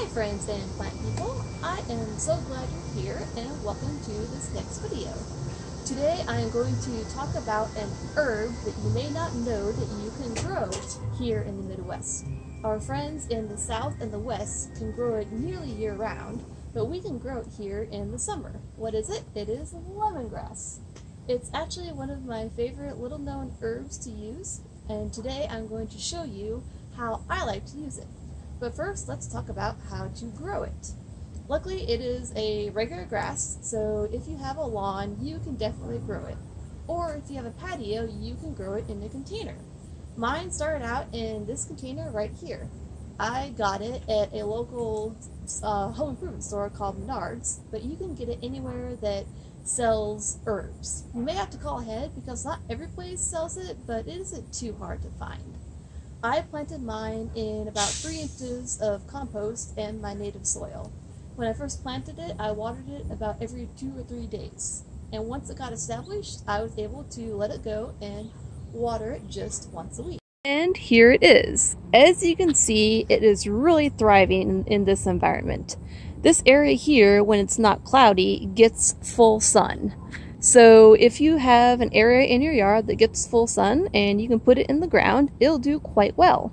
Hi friends and plant people, I am so glad you're here and welcome to this next video. Today I am going to talk about an herb that you may not know that you can grow here in the Midwest. Our friends in the South and the West can grow it nearly year-round, but we can grow it here in the summer. What is it? It is lemongrass. It's actually one of my favorite little-known herbs to use, and today I'm going to show you how I like to use it. But first, let's talk about how to grow it. Luckily, it is a regular grass, so if you have a lawn, you can definitely grow it. Or if you have a patio, you can grow it in a container. Mine started out in this container right here. I got it at a local home improvement store called Menards, but you can get it anywhere that sells herbs. You may have to call ahead because not every place sells it, but it isn't too hard to find. I planted mine in about 3 inches of compost and my native soil. When I first planted it, I watered it about every 2 or 3 days. And once it got established, I was able to let it go and water it just once a week. And here it is. As you can see, it is really thriving in this environment. This area here, when it's not cloudy, gets full sun. So if you have an area in your yard that gets full sun and you can put it in the ground, it'll do quite well.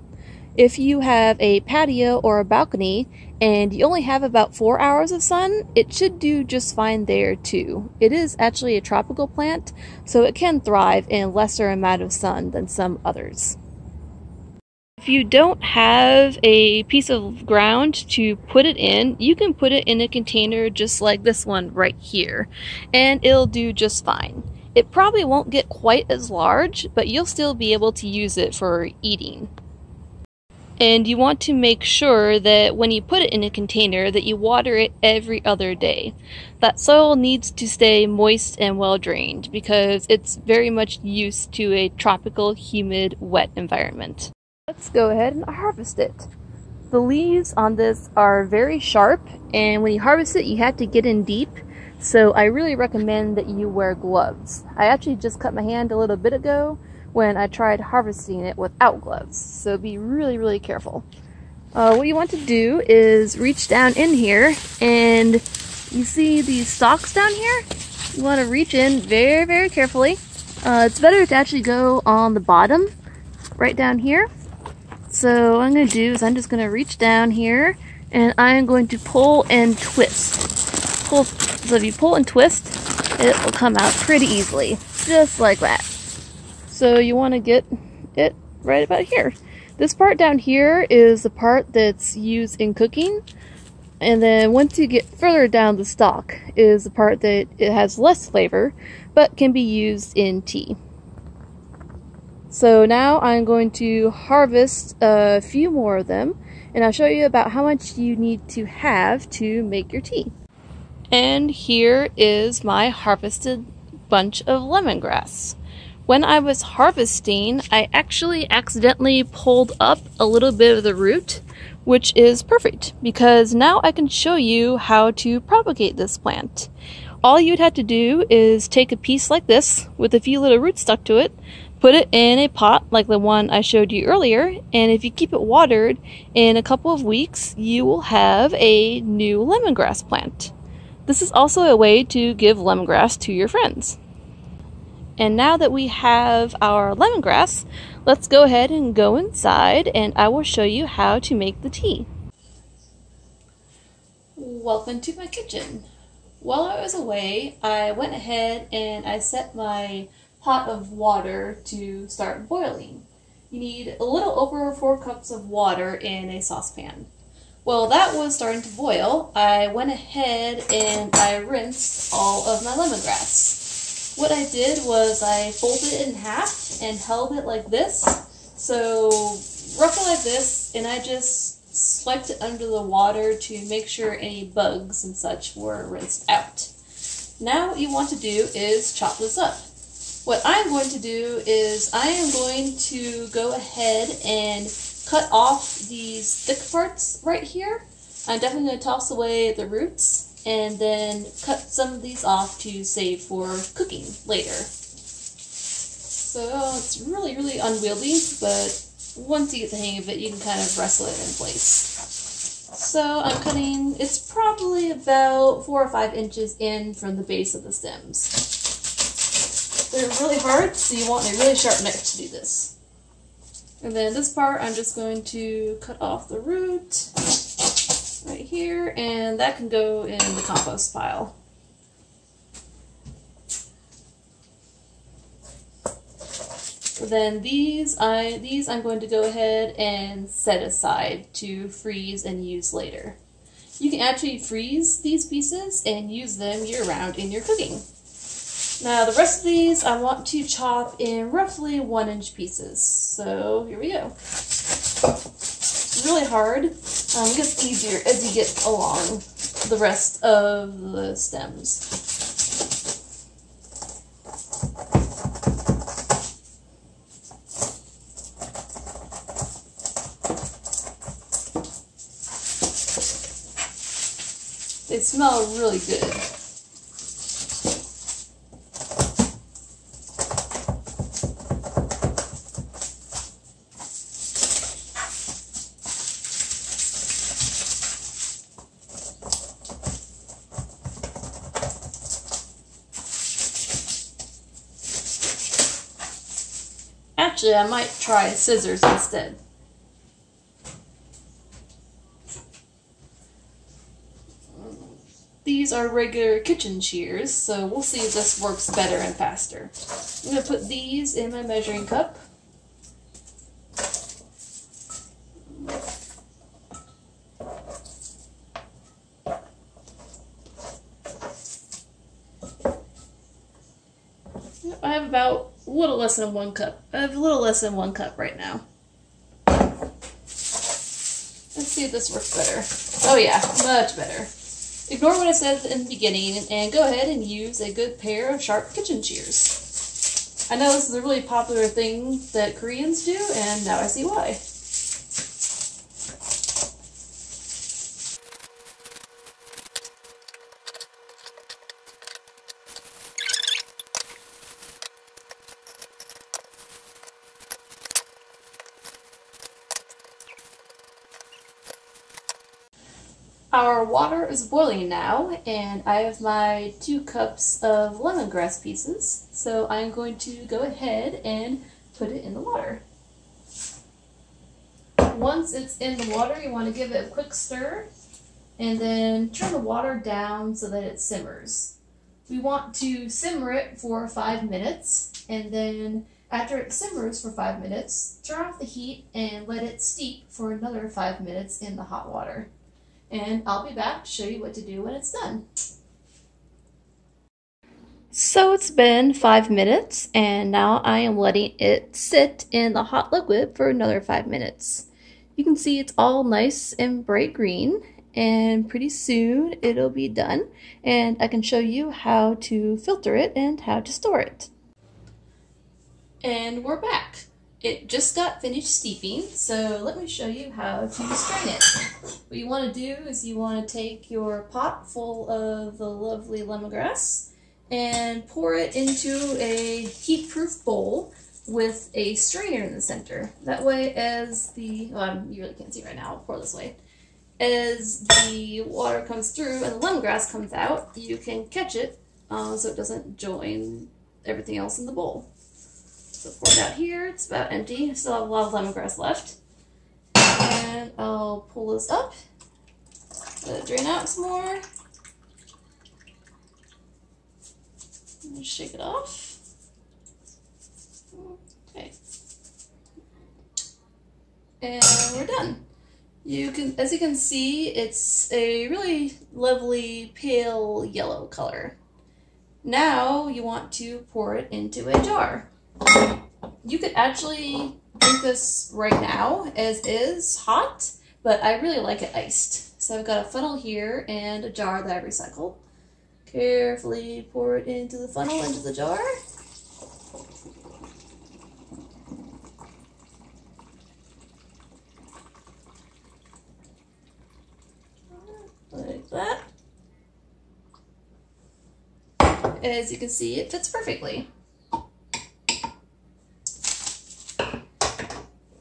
If you have a patio or a balcony and you only have about 4 hours of sun, it should do just fine there too. It is actually a tropical plant, so it can thrive in lesser amount of sun than some others. If you don't have a piece of ground to put it in, you can put it in a container just like this one right here, and it'll do just fine. It probably won't get quite as large, but you'll still be able to use it for eating. And you want to make sure that when you put it in a container that you water it every other day. That soil needs to stay moist and well drained because it's very much used to a tropical, humid, wet environment. Let's go ahead and harvest it. The leaves on this are very sharp, and when you harvest it you have to get in deep, so I really recommend that you wear gloves. I actually just cut my hand a little bit ago when I tried harvesting it without gloves, so be really careful. What you want to do is reach down in here, and you see these stalks down here? You want to reach in very carefully. It's better to actually go on the bottom, right down here. So what I'm going to do is I'm just going to reach down here and I'm going to pull and twist. So if you pull and twist, it will come out pretty easily, just like that. So you want to get it right about here. This part down here is the part that's used in cooking, and then once you get further down the stalk is the part that it has less flavor but can be used in tea. So now I'm going to harvest a few more of them, and I'll show you about how much you need to have to make your tea. And here is my harvested bunch of lemongrass. When I was harvesting, I actually accidentally pulled up a little bit of the root, which is perfect because now I can show you how to propagate this plant. All you'd have to do is take a piece like this with a few little roots stuck to it, put it in a pot like the one I showed you earlier, and if you keep it watered, in a couple of weeks you will have a new lemongrass plant. This is also a way to give lemongrass to your friends. And now that we have our lemongrass, let's go ahead and go inside and I will show you how to make the tea. Welcome to my kitchen. While I was away, I went ahead and I set my pot of water to start boiling. You need a little over 4 cups of water in a saucepan. Well, that was starting to boil. I went ahead and I rinsed all of my lemongrass. What I did was I folded it in half and held it like this, so roughly like this, and I just swiped it under the water to make sure any bugs and such were rinsed out. Now what you want to do is chop this up. What I'm going to do is I am going to go ahead and cut off these thick parts right here. I'm definitely going to toss away the roots and then cut some of these off to save for cooking later. So it's really unwieldy, but once you get the hang of it, you can kind of wrestle it in place. So I'm cutting, it's probably about 4 or 5 inches in from the base of the stems. They're really hard, so you want a really sharp knife to do this. And then this part, I'm just going to cut off the root right here, and that can go in the compost pile. Then these I'm going to go ahead and set aside to freeze and use later. You can actually freeze these pieces and use them year-round in your cooking. Now the rest of these I want to chop in roughly 1-inch pieces. So here we go. It's really hard. It gets easier as you get along the rest of the stems. They smell really good. Actually, I might try scissors instead. These are regular kitchen shears, so we'll see if this works better and faster. I'm going to put these in my measuring cup. I have about a little less than 1 cup. I have a little less than 1 cup right now. Let's see if this works better. Oh yeah, much better. Ignore what I said in the beginning and go ahead and use a good pair of sharp kitchen shears. I know this is a really popular thing that Koreans do, and now I see why. Our water is boiling now, and I have my 2 cups of lemongrass pieces, so I'm going to go ahead and put it in the water. Once it's in the water, you want to give it a quick stir, and then turn the water down so that it simmers. We want to simmer it for 5 minutes, and then after it simmers for 5 minutes, turn off the heat and let it steep for another 5 minutes in the hot water. And I'll be back to show you what to do when it's done. So it's been 5 minutes, and now I am letting it sit in the hot liquid for another 5 minutes. You can see it's all nice and bright green, and pretty soon it'll be done, and I can show you how to filter it and how to store it. And we're back. It just got finished steeping, so let me show you how to strain it. What you want to do is you want to take your pot full of the lovely lemongrass and pour it into a heat-proof bowl with a strainer in the center. That way as the, well, you really can't see right now, I'll pour this way. As the water comes through and the lemongrass comes out, you can catch it so it doesn't join everything else in the bowl. So pour it out here, it's about empty. I still have a lot of lemongrass left. And I'll pull this up, let it drain out some more. And shake it off. Okay. And we're done. You can, as you can see, it's a really lovely pale yellow color. Now you want to pour it into a jar. You could actually drink this right now as is, hot, but I really like it iced. So I've got a funnel here and a jar that I recycled. Carefully pour it into the funnel, into the jar. Like that. As you can see, it fits perfectly.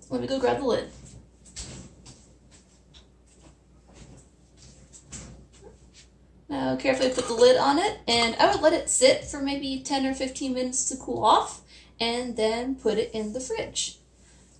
Let me go grab the lid. Now carefully put the lid on it, and I would let it sit for maybe 10 or 15 minutes to cool off, and then put it in the fridge.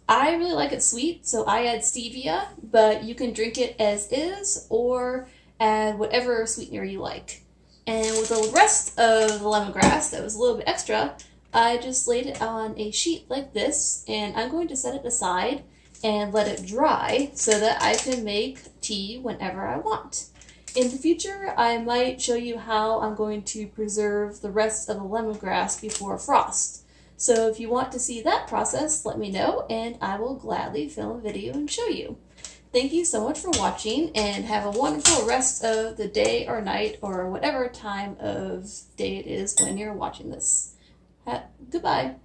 I really like it sweet, so I add stevia, but you can drink it as is or add whatever sweetener you like. And with the rest of the lemongrass that was a little bit extra, I just laid it on a sheet like this, and I'm going to set it aside and let it dry so that I can make tea whenever I want. In the future, I might show you how I'm going to preserve the rest of the lemongrass before frost. So if you want to see that process, let me know, and I will gladly film a video and show you. Thank you so much for watching, and have a wonderful rest of the day or night or whatever time of day it is when you're watching this. Goodbye.